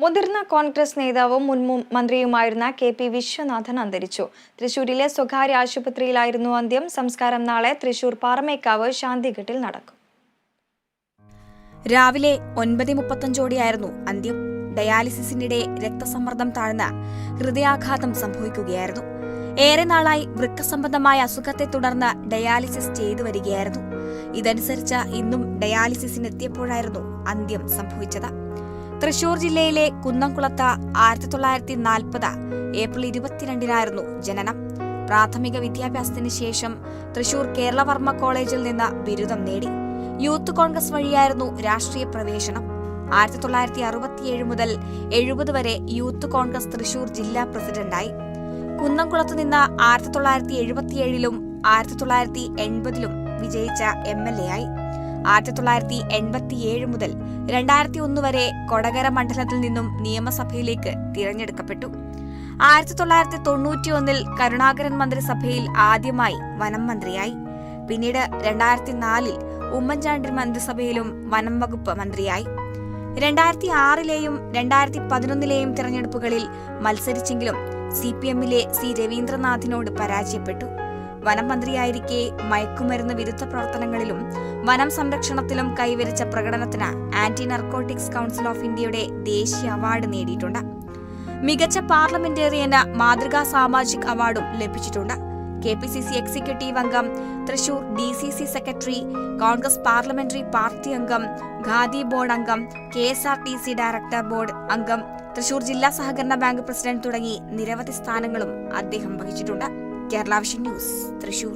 മുതിർന്ന കോൺഗ്രസ് നേതാവും മുൻ മന്ത്രിയുമായിരുന്ന കെ.പി. വിശ്വനാഥൻ അന്തരിച്ചു. തൃശൂരിലെ സ്വകാര്യ ആശുപത്രിയിലായിരുന്നു അന്ത്യം. സംസ്കാരം നാളെ തൃശൂർ പാറമേക്കാവ് ശാന്തിഘട്ടിൽ നടക്കും. രാവിലെ 9:35 അന്ത്യം. ഡയാലിസിസിനിടെ രക്തസമ്മർദ്ദം താഴ്ന്ന ഹൃദയാഘാതം സംഭവിക്കുകയായിരുന്നു. ഏറെ നാളായി വൃക്ക സംബന്ധമായ അസുഖത്തെ തുടർന്ന് ഡയാലിസിസ് ചെയ്തു വരികയായിരുന്നു. ഇതനുസരിച്ച് ഇന്നും ഡയാലിസിസിനെത്തിയപ്പോഴായിരുന്നു അന്ത്യം സംഭവിച്ചത്. തൃശൂർ ജില്ലയിലെ കുന്നംകുളത്ത് 1940 ഏപ്രിൽ 22 ജനനം. പ്രാഥമിക വിദ്യാഭ്യാസത്തിന് ശേഷം തൃശൂർ കേരളവർമ്മ കോളേജിൽ നിന്ന് ബിരുദം നേടി. യൂത്ത് കോൺഗ്രസ് വഴിയായിരുന്നു രാഷ്ട്രീയ പ്രവേശനം. 1967 മുതൽ 70 വരെ യൂത്ത് കോൺഗ്രസ് തൃശൂർ ജില്ലാ പ്രസിഡന്റായി. കുന്നംകുളത്ത് നിന്ന് 1977 1980 വിജയിച്ച MLA ആയി. 1987 മുതൽ 2001 വരെ കൊടകര മണ്ഡലത്തിൽ നിന്നും നിയമസഭയിലേക്ക് തിരഞ്ഞെടുക്കപ്പെട്ടു. 1991 കരുണാകരൻ മന്ത്രിസഭയിൽ ആദ്യമായി വനം മന്ത്രിയായി. പിന്നീട് 2004 ഉമ്മൻചാണ്ടി മന്ത്രിസഭയിലും വനം വകുപ്പ് മന്ത്രിയായി. 2006 2011 തിരഞ്ഞെടുപ്പുകളിൽ മത്സരിച്ചെങ്കിലും CPM-ലെ സി രവീന്ദ്രനാഥിനോട് പരാജയപ്പെട്ടു. വനം മന്ത്രിയായിരിക്കെ മയക്കുമരുന്ന് വിരുദ്ധ പ്രവർത്തനങ്ങളിലും വനം സംരക്ഷണത്തിലും കൈവരിച്ച പ്രകടനത്തിന് ആന്റി നർക്കോട്ടിക്സ് കൗൺസിൽ ഓഫ് ഇന്ത്യയുടെ ദേശീയ അവാർഡ് നേടിയിട്ടുണ്ട്. മികച്ച പാർലമെന്റേറിയന് മാതൃകാ സാമാജിക് അവാർഡും ലഭിച്ചിട്ടുണ്ട്. KPCC എക്സിക്യൂട്ടീവ് അംഗം, Thrissur DCC secretary, Congress parliamentary party അംഗം, ഖാദി ബോർഡ് അംഗം, KSRTC ഡയറക്ടർ ബോർഡ് അംഗം, തൃശൂർ ജില്ലാ സഹകരണ ബാങ്ക് പ്രസിഡന്റ് തുടങ്ങി നിരവധി സ്ഥാനങ്ങളും അദ്ദേഹം വഹിച്ചിട്ടുണ്ട്. Kerala vision news, Thrissur.